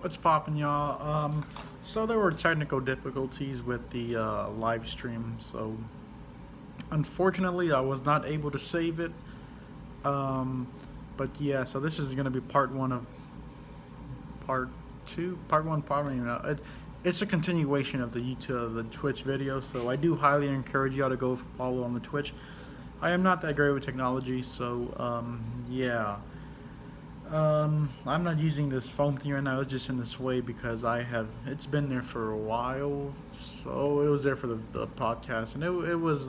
What's poppin', y'all? So there were technical difficulties with the live stream, so unfortunately I was not able to save it. Um, but yeah, so this is gonna be part one of part two, part one, part one. It's a continuation of the YouTube, the Twitch video. So I do highly encourage y'all to go follow on the Twitch. I am not that great with technology, so yeah. I'm not using this foam thing right now. It's just in this way because it's been there for a while. So it was there for the podcast, and it was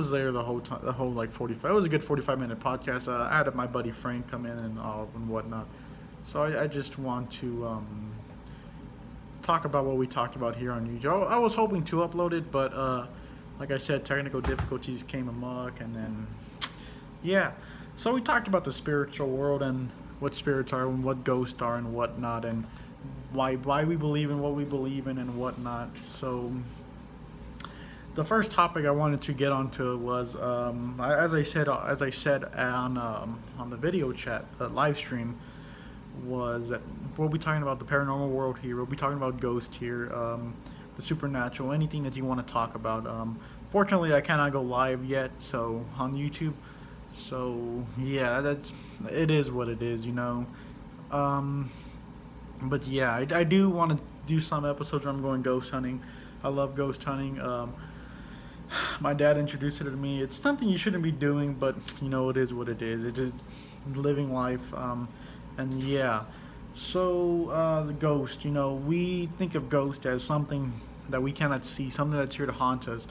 there the whole time, the whole like 45. It was a good 45-minute podcast. I had my buddy Frank come in and whatnot. So I just want to talk about what we talked about here on YouTube. I was hoping to upload it, but like I said, technical difficulties came amok, and then yeah. So we talked about the spiritual world and what spirits are and what ghosts are and whatnot, and why we believe in what we believe in and whatnot. So the first topic I wanted to get onto was, as I said on the video chat, live stream, was that we'll be talking about the paranormal world here. We'll be talking about ghosts here, the supernatural, anything that you want to talk about. Fortunately, I cannot go live yet, so on YouTube. So yeah, it is what it is, you know. Um, but yeah, I do want to do some episodes where I'm going ghost hunting. I love ghost hunting. My dad introduced it to me. It's something you shouldn't be doing, but you know, it is what it is. It's just living life. And yeah, so the ghost. You know, we think of ghost as something that we cannot see, something that's here to haunt us.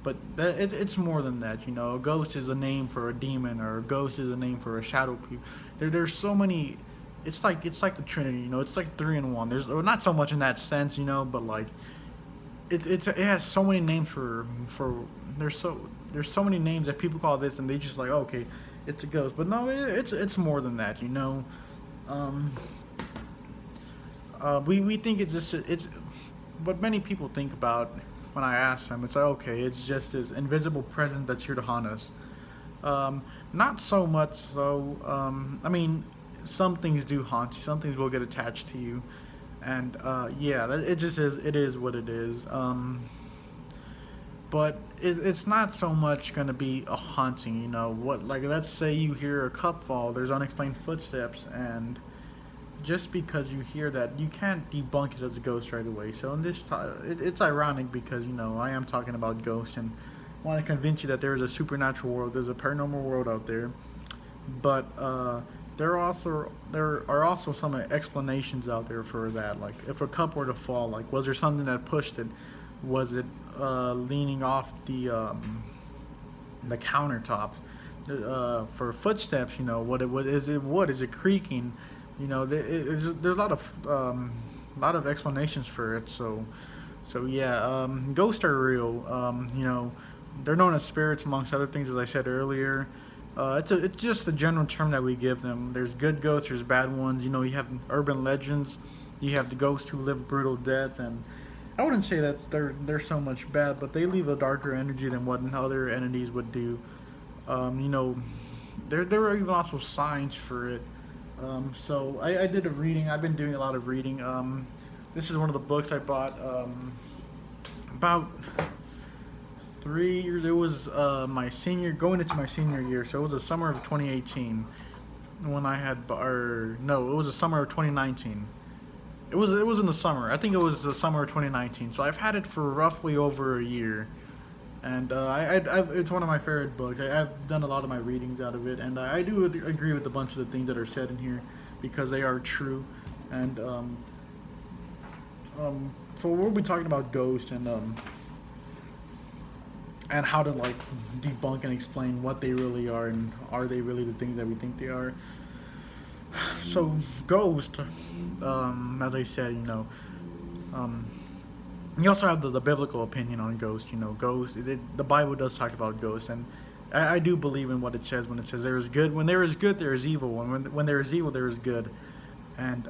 But it's more than that, you know. A ghost is a name for a demon, or a ghost is a name for a shadow people. There's so many. It's like the Trinity, you know. It's like three in one. There's not so much in that sense, you know, but like it has so many names for there's so many names that people call this, and they just like, okay, it's a ghost. But no, it's more than that, you know. Um, we think it's what many people think about when I ask them. It's like, okay, it's just this invisible presence that's here to haunt us. Not so much so. I mean, some things do haunt you. Some things will get attached to you, and yeah, it just is. It is what it is. But it's not so much going to be a haunting. You know what? Like, let's say you hear a cup fall. There's unexplained footsteps, and just because you hear that, you can't debunk it as a ghost right away. So in this, it's ironic because, you know, I am talking about ghosts and want to convince you that there is a supernatural world, there's a paranormal world out there, but there are also some explanations out there for that. Like, if a cup were to fall, like, was there something that pushed it? Was it leaning off the countertop? For footsteps, you know, what is it? What is it creaking? You know, there's a lot of explanations for it. So yeah, ghosts are real. You know, they're known as spirits amongst other things, as I said earlier. It's just a general term that we give them. There's good ghosts, there's bad ones. You know, you have urban legends, you have the ghosts who live brutal deaths, and I wouldn't say that they're so much bad, but they leave a darker energy than what other entities would do. You know, there are even also signs for it. So I did a reading. I've been doing a lot of reading. This is one of the books I bought about 3 years. It was going into my senior year. So it was the summer of 2018 when I had, or no, it was the summer of 2019. It was in the summer. I think it was the summer of 2019. So I've had it for roughly over a year. And it's one of my favorite books. I've done a lot of my readings out of it, and I do agree with a bunch of the things that are said in here because they are true. And so we'll be talking about ghosts and how to like debunk and explain what they really are, and are they really the things that we think they are. So ghost, as I said, you know. You also have the biblical opinion on ghosts. You know, ghosts. The Bible does talk about ghosts, and I do believe in what it says when it says there is good. When there is good, there is evil. And when there is evil, there is good. And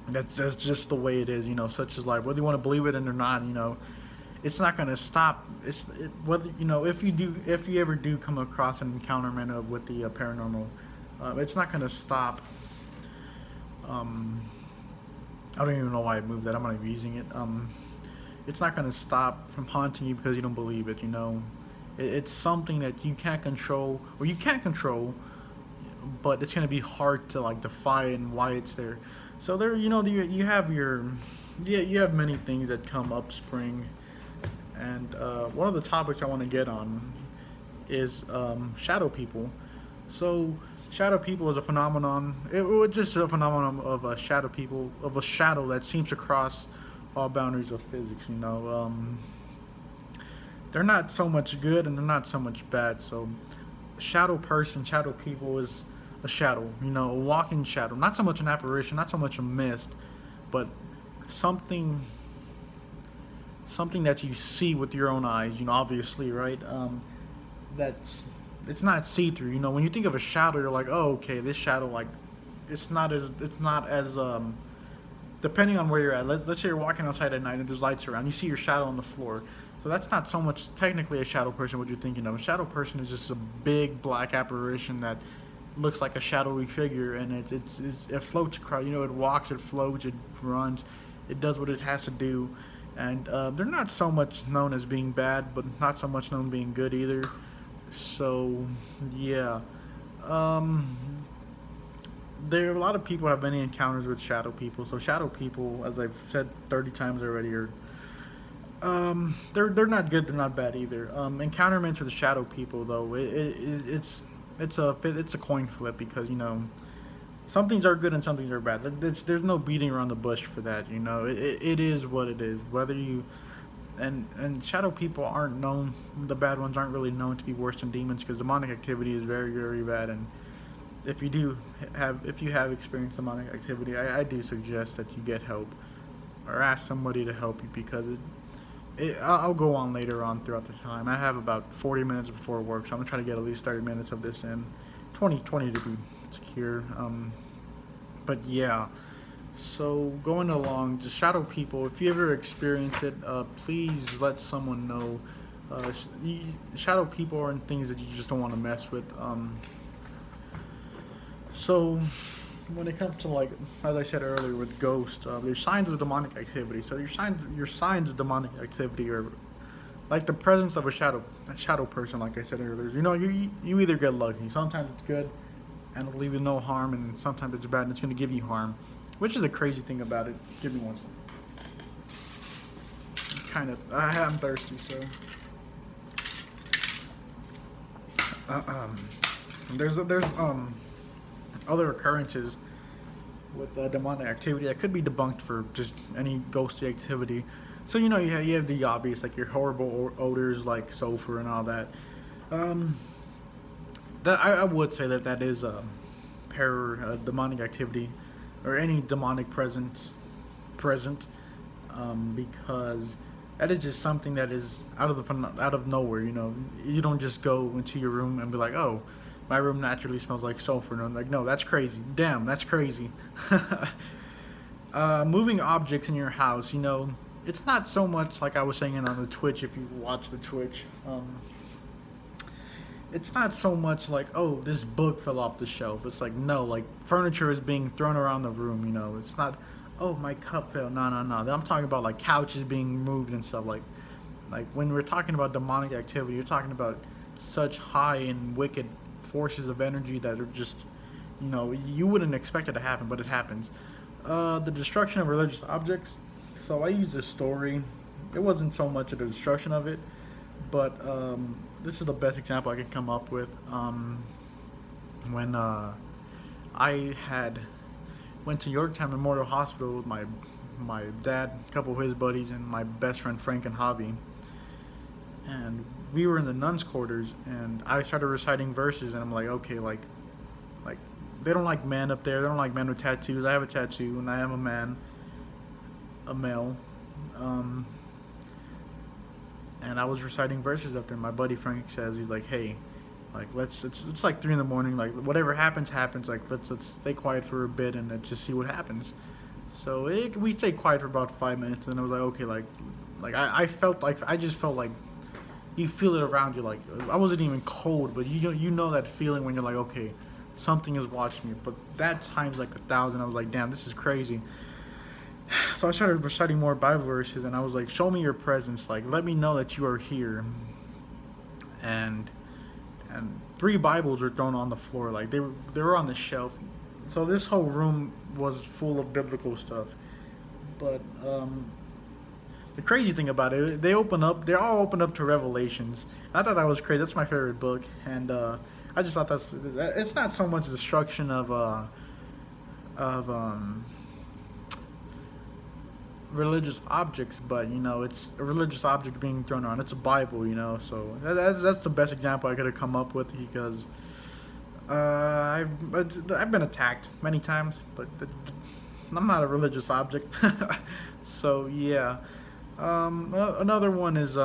that's just the way it is. You know, such as life. Whether you want to believe it or not, you know, it's not going to stop. Whether, you know, if you ever do come across an encounter with the paranormal, It's not gonna stop. Um, I don't even know why I moved that. I'm not even using it. It's not gonna stop from haunting you because you don't believe it. It's something that you can't control, or you can't control, but it's gonna be hard to like defy and why it's there. So there, you have yeah, you have many things that come up spring, and one of the topics I want to get on is shadow people. So shadow people is a phenomenon. It was just a phenomenon of a shadow people, of a shadow that seems to cross all boundaries of physics. They're not so much good and they're not so much bad. So shadow person, shadow people is a shadow. A walking shadow. Not so much an apparition, not so much a mist, but something something that you see with your own eyes. Obviously, right? That's it's not see through. When you think of a shadow, you're like, oh, okay, this shadow, like, it's not as depending on where you're at. Let's say you're walking outside at night and there's lights around. You see your shadow on the floor. So that's not so much technically a shadow person. What you're thinking of, a shadow person is just a big black apparition that looks like a shadowy figure, and it floats across. It walks, it floats, it runs, it does what it has to do, and they're not so much known as being bad, but not so much known being good either. So yeah, um, there a lot of people have many encounters with shadow people. So shadow people, as I've said 30 times already, are they're not good, they're not bad either. Encounterments with shadow people, though, it's a coin flip, because some things are good and some things are bad. There's no beating around the bush for that. It is what it is. Whether you and shadow people aren't known. The bad ones aren't really known to be worse than demons, because demonic activity is very, very bad. And if you have experienced demonic activity, I do suggest that you get help or ask somebody to help you, because I'll go on later on throughout the time. I have about 40 minutes before work, so I'm gonna try to get at least 30 minutes of this in. 20 to be secure. But yeah. So going along, just shadow people. If you ever experience it, please let someone know. Shadow people are things that you just don't want to mess with. So when it comes to, like, as I said earlier with ghosts, there's signs of demonic activity. So your signs of demonic activity are like the presence of a shadow person. Like I said earlier, you either get lucky. Sometimes it's good and it'll leave you no harm, and sometimes it's bad and it's going to give you harm, which is a crazy thing about it. Give me one second. I'm thirsty, so. There's other occurrences with demonic activity that could be debunked for just any ghostly activity. So you have the obvious, like your horrible odors, like sulfur and all that. That I would say that is demonic activity, or any demonic present, because that is just something that is out of nowhere. You don't just go into your room and be like, oh, my room naturally smells like sulfur. And I'm like, no, that's crazy. Damn, that's crazy. Moving objects in your house, it's not so much like I was saying on the Twitch. If you watch the Twitch, it's not so much like, oh, this book fell off the shelf. It's like, no, like furniture is being thrown around the room. It's not, oh, my cup fell. No. I'm talking about like couches being moved and stuff. Like when we're talking about demonic activity, you're talking about such high and wicked forces of energy that are just, you wouldn't expect it to happen, but it happens. The destruction of religious objects. So I used a story. It wasn't so much of the destruction of it, but this is the best example I could come up with. When I went to Yorktown Memorial Hospital with my dad, a couple of his buddies, and my best friend Frank and Javi, and we were in the nuns' quarters, and I started reciting verses, and I'm like, okay, like they don't like men up there. They don't like men with tattoos. I have a tattoo, and I am a male. And I was reciting verses up there. And my buddy Frank says, he's like, hey, like it's like 3 a.m. Like whatever happens. Like let's stay quiet for a bit and let's just see what happens. So we stayed quiet for about 5 minutes, and I was like, okay, like I felt like, I just felt like you feel it around you. Like I wasn't even cold, but you know that feeling when you're like, okay, something is watching me. But that times like 1,000. I was like, damn, this is crazy. So I started reciting more Bible verses, and I was like, show me your presence. Like, let me know that you are here. And three Bibles were thrown on the floor. Like they were on the shelf. So this whole room was full of biblical stuff. But the crazy thing about it, they all open up to Revelations. I thought that was crazy. That's my favorite book, and I just thought it's not so much destruction of religious objects, but it's a religious object being thrown around. It's a Bible, so that's the best example I could have come up with, because I've been attacked many times, but I'm not a religious object. So yeah. Another one is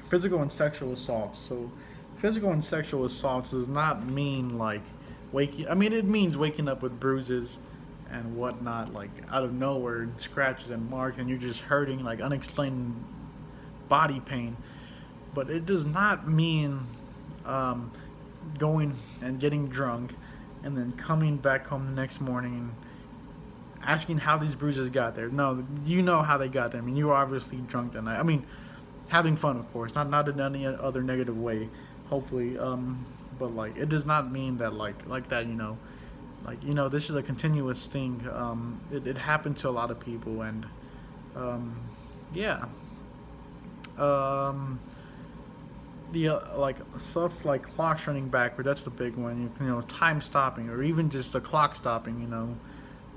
physical and sexual assaults. So physical and sexual assaults does not mean like waking. I mean, it means waking up with bruises and whatnot, like out of nowhere, and scratches and marks, and you're just hurting, like unexplained body pain. But it does not mean going and getting drunk and then coming back home the next morning and asking how these bruises got there. No, you know how they got there. I mean, you were obviously drunk that night. I mean, having fun, of course, not in any other negative way, hopefully. But like, it does not mean that like that. Like, this is a continuous thing. It happened to a lot of people, and yeah. The like stuff like clocks running backward. That's the big one. Time stopping, or even just the clock stopping.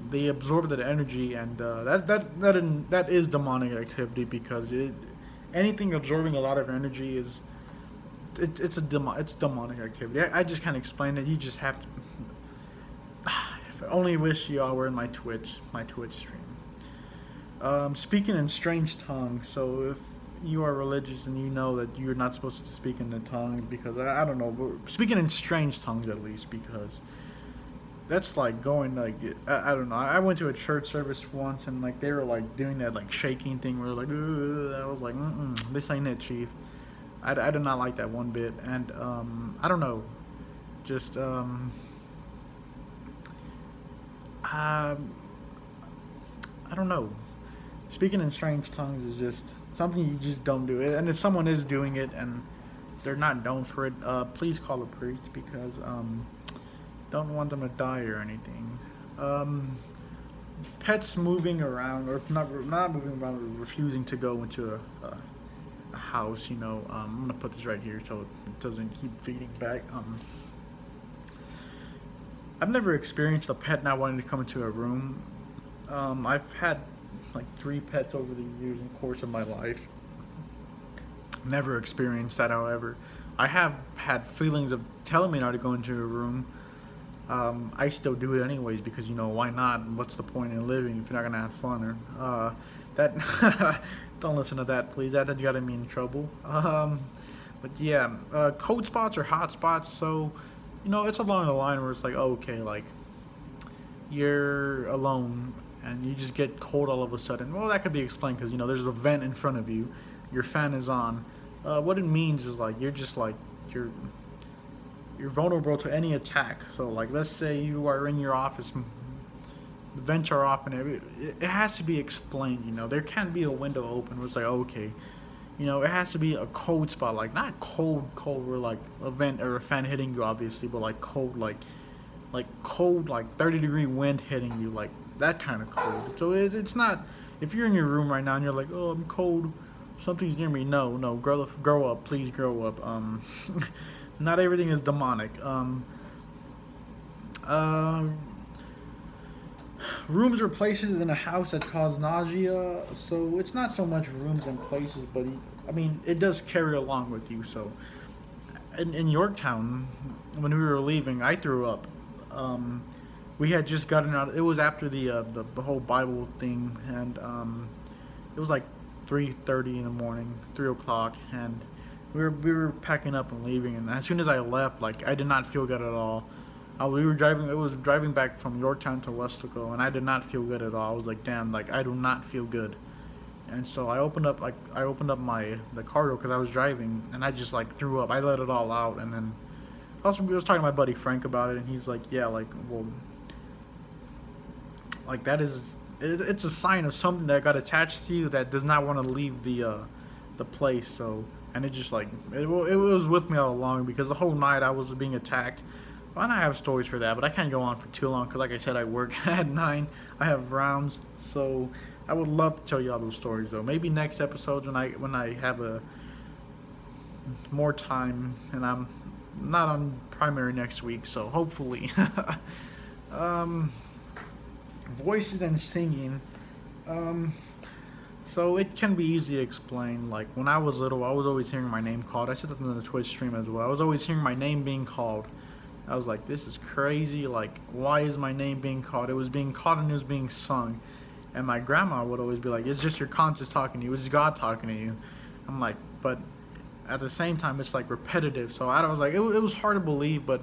They absorb that energy, and that is demonic activity, because anything absorbing a lot of energy it's demonic activity. I just can't explain it. You just have to. I only wish y'all were in my Twitch stream. Speaking in strange tongues. So if you are religious and you know that you're not supposed to speak in the tongues, because I don't know, but speaking in strange tongues at least, because that's like going like I don't know. I went to a church service once, and like they were like doing that like shaking thing where like, I was like, this ain't it, chief. I did not like that one bit, and I don't know, just I don't know. Speaking in strange tongues is just something you just don't do. And if someone is doing it and they're not known for it, please call a priest, because don't want them to die or anything. Pets moving around, or not moving around, or refusing to go into a house. I'm gonna put this right here so it doesn't keep feeding back. I've never experienced a pet not wanting to come into a room. I've had like 3 pets over the years in the course of my life. Never experienced that, however. I have had feelings of telling me not to go into a room. I still do it anyways, because why not? What's the point in living if you're not gonna have fun? Or that don't listen to that, please. That got me in trouble. But yeah, cold spots or hot spots. So it's along the line where it's like, okay, like you're alone and you just get cold all of a sudden. Well, that could be explained because there's a vent in front of you, your fan is on. What it means is like you're vulnerable to any attack. So like, let's say you are in your office, the vents are off, and it has to be explained. There can't be a window open where it's like, okay, it has to be a cold spot, like not cold where like a vent or a fan hitting you, obviously, but like cold, like cold, like 30-degree wind hitting you, like that kind of cold. So it's not, if you're in your room right now and you're like, oh, I'm cold, something's near me. No, grow up, please grow up. Not everything is demonic. Rooms or places in a house that cause nausea. So it's not so much rooms and places, but it does carry along with you. So in Yorktown, when we were leaving, I threw up. We had just gotten out. It was after the whole Bible thing, and it was like 3:30 in the morning, 3 o'clock, and we were packing up and leaving. And as soon as I left, like I did not feel good at all. We were driving. It was driving back from Yorktown to Westaco, and I did not feel good at all. I was like, damn, like I do not feel good. And so I opened up the car door because I was driving, and I just like threw up. I let it all out, and then Also, I was talking to my buddy Frank about it, and he's like, yeah, like, well, like that is, it's a sign of something that got attached to you that does not want to leave the place. So, and it just like it was with me all along because the whole night I was being attacked. Well, and I have stories for that, but I can't go on for too long because, like I said, I work at 9. I have rounds, so I would love to tell you all those stories though. Maybe next episode when I have a more time and I'm not on primary next week, so hopefully. um, Voices and singing. Um, so it can be easy to explain. Like when I was little, I was always hearing my name called. I said that in the Twitch stream as well. I was always hearing my name being called. I was like, this is crazy. Like, why is my name being called? It was being called and it was being sung. And my grandma would always be like, it's just your conscience talking to you. It's God talking to you. I'm like, but at the same time, it's like repetitive. So I was like, it was hard to believe, but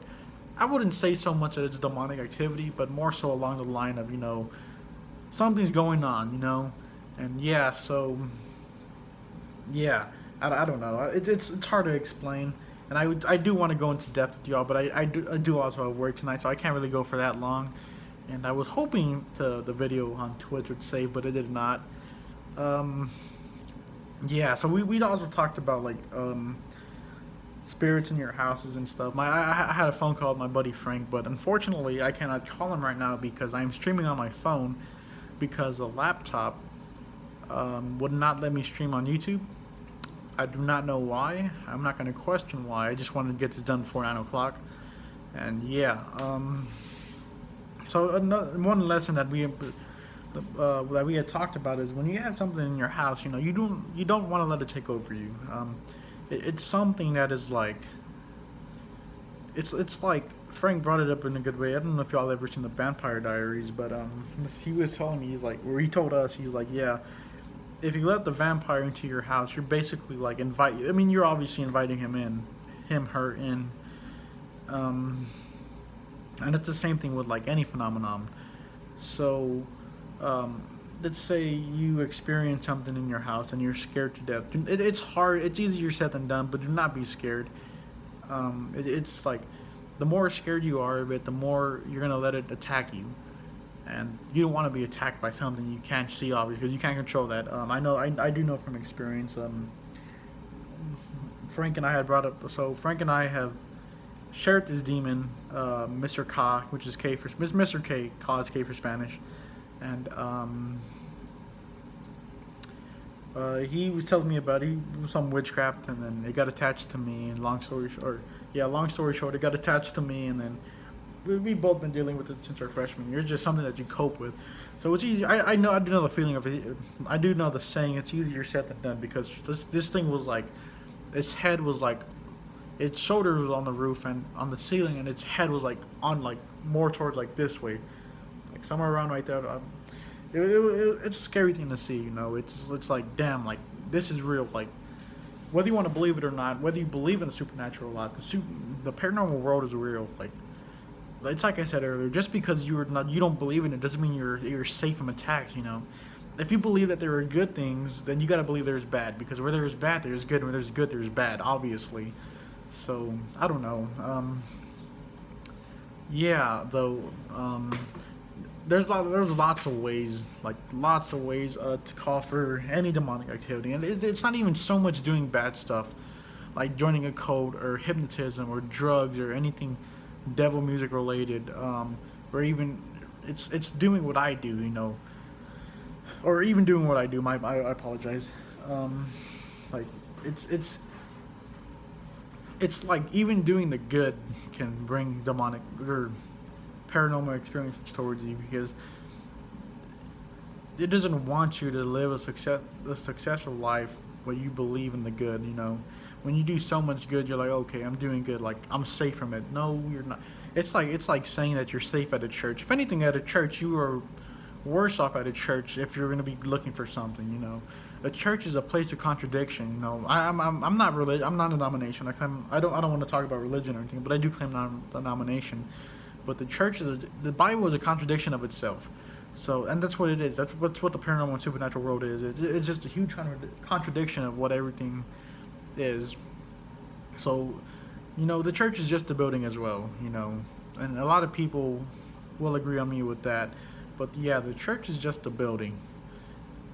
I wouldn't say so much that it's demonic activity, but more so along the line of, something's going on, and yeah, so yeah, I don't know. It's hard to explain, and I do want to go into depth with y'all, but I do also have work tonight, so I can't really go for that long. And I was hoping the video on Twitch would save, but it did not. Um, yeah, so we also talked about like spirits in your houses and stuff. I had a phone call with my buddy Frank, but unfortunately I cannot call him right now because I'm streaming on my phone because the laptop would not let me stream on YouTube. I do not know why. I'm not going to question why. I just wanted to get this done before 9 o'clock. And yeah, so one lesson that we had talked about is when you have something in your house, you don't want to let it take over you. It's something that is like, it's like Frank brought it up in a good way. I don't know if y'all ever seen the Vampire Diaries, but he was telling me, he's like, where he told us, he's like, yeah, if you let the vampire into your house, you're basically like you're obviously inviting her in, and it's the same thing with like any phenomenon. So, let's say you experience something in your house and you're scared to death. It's hard. It's easier said than done, but do not be scared. It's like the more scared you are of it, the more you're gonna let it attack you, and you don't want to be attacked by something you can't see, obviously, because you can't control that. I do know from experience. Frank and I had brought up. So Frank and I have shared this demon, Mr. Ka, which is K for Mr. K. Ka is K for Spanish, and he was telling me about some witchcraft, and then it got attached to me. And long story short, it got attached to me, and then we've both been dealing with it since our freshman year. It's just something that you cope with. So it's easy. I do know the feeling of it. I do know the saying. It's easier said than done because this thing was like, its head was like, its shoulder was on the roof and on the ceiling, and its head was like on like more towards like this way, like somewhere around right there. It's a scary thing to see. It's like, damn, like this is real. Like whether you want to believe it or not, whether you believe in the supernatural or not, the paranormal world is real. Like it's like I said earlier, just because you don't believe in it doesn't mean you're safe from attacks. If you believe that there are good things, then you gotta believe there's bad, because where there's bad, there's good, and where there's good, there's bad, obviously. So I don't know. Yeah, though. There's lots of ways, to call for any demonic activity, and it's not even so much doing bad stuff, like joining a cult or hypnotism or drugs or anything devil music related, or even it's doing what I do, or even doing what I do. I apologize. Like it's like even doing the good can bring demonic or paranormal experiences towards you, because it doesn't want you to live a successful life where you believe in the good. When you do so much good, you're like, okay, I'm doing good, like I'm safe from it. No, you're not. It's like saying that you're safe at a church. If anything, at a church you are worse off at a church if you're going to be looking for something. A church is a place of contradiction. I'm not religious. I'm not a denomination. I don't want to talk about religion or anything, but I do claim denomination. But the Bible is a contradiction of itself. So, and that's what it is. That's what the paranormal and supernatural world is. It's just a huge contradiction of what everything is. So the church is just a building as well, and a lot of people will agree on me with that. But yeah, the church is just a building.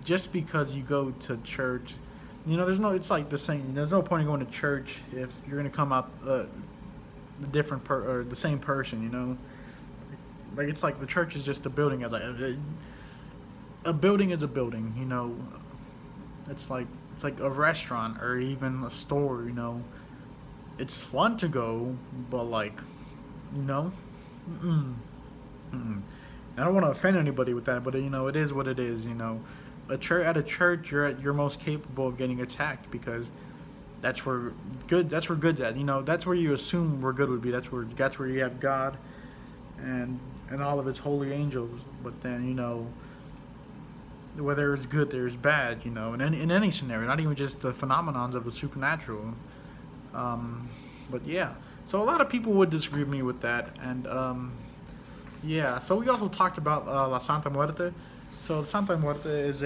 Just because you go to church, it's like the same. There's no point in going to church if you're gonna come out the or the same person. Like it's like the church is just a building. As a building is a building. It's like a restaurant or even a store. It's fun to go, but like, you know, mm-mm, mm-mm. I don't want to offend anybody with that, but it is what it is. At a church, you're at your most capable of getting attacked because that's where good's at. That's where you assume where good would be. That's where you have God and all of its holy angels. But then whether it's good, there's bad. In any scenario, not even just the phenomenons of the supernatural. But yeah, so a lot of people would disagree with me with that, and yeah. So we also talked about La Santa Muerte. So Santa Muerte is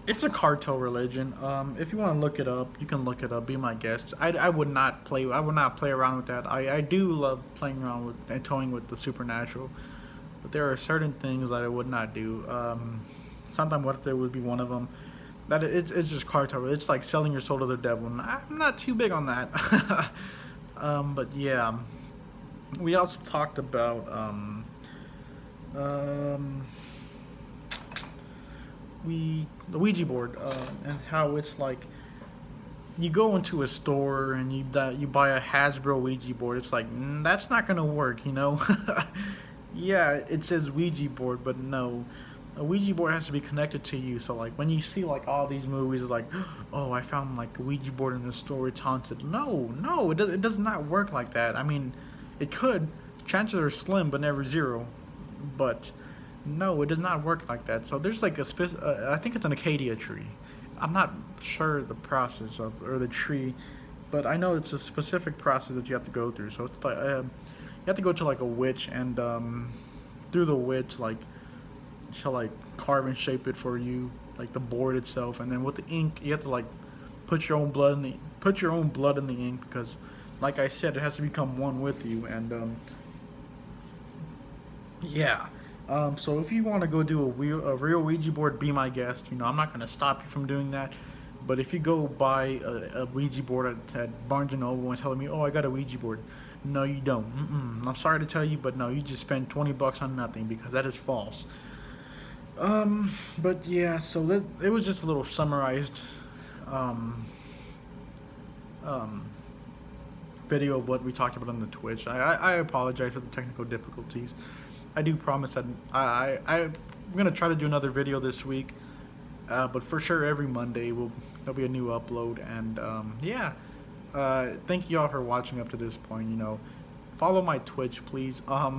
it's a cartel religion. If you want to look it up, you can look it up. Be my guest. I would not play. I would not play around with that. I do love playing around with and toying with the supernatural, but there are certain things that I would not do. Santa Muerte would be one of them. That it's just cartel. It's like selling your soul to the devil. And I'm not too big on that. But yeah, we also talked about the Ouija board and how it's like you go into a store and you buy a Hasbro Ouija board. It's like that's not gonna work. Yeah, it says Ouija board, but no. A Ouija board has to be connected to you. So like when you see like all these movies, like, oh, I found like a Ouija board in the store, it's haunted. No, it does not work like that. I mean, it could. Chances are slim, but never zero. But no, it does not work like that. So there's like I think it's an acacia tree. I'm not sure the process of or the tree, but I know it's a specific process that you have to go through. So it's like you have to go to like a witch and through the witch like she'll like carve and shape it for you, like the board itself, and then with the ink you have to like put your own blood in the ink because, like I said, it has to become one with you. And yeah. So if you want to go do a real Ouija board, be my guest. I'm not going to stop you from doing that. But if you go buy a Ouija board at Barnes & Noble and telling me, oh, I got a Ouija board. No, you don't. I'm sorry to tell you, but no, you just spent $20 on nothing because that is false. But yeah, so it was just a little summarized video of what we talked about on the Twitch. I apologize for the technical difficulties. I do promise that I'm gonna try to do another video this week, but for sure every Monday there'll be a new upload. And yeah, thank you all for watching up to this point. Follow my Twitch, please. I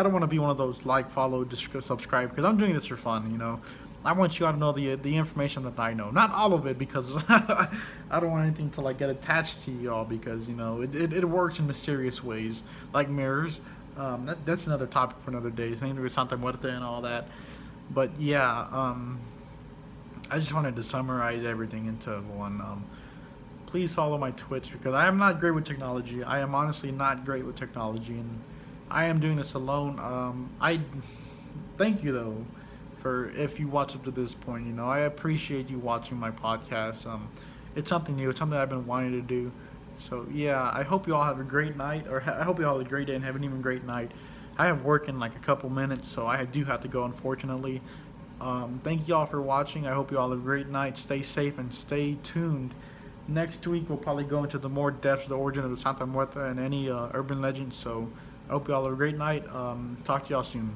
don't want to be one of those like, follow, subscribe, because I'm doing this for fun. I want you all to know the information that I know, not all of it, because I don't want anything to like get attached to y'all, because it works in mysterious ways, like mirrors. That's another topic for another day. Same with Santa Muerte and all that. But yeah, I just wanted to summarize everything into one. Please follow my Twitch because I am not great with technology. I am honestly not great with technology, and I am doing this alone. I thank you though for if you watch up to this point. I appreciate you watching my podcast. It's something new. It's something I've been wanting to do. So yeah, I hope you all have a great night, or I hope you all have a great day and have an even great night. I have work in like a couple minutes, so I do have to go, unfortunately. Thank you all for watching. I hope you all have a great night. Stay safe and stay tuned. Next week we'll probably go into the more depths of the origin of the Santa Muerte and any urban legends. So I hope you all have a great night. Talk to y'all soon.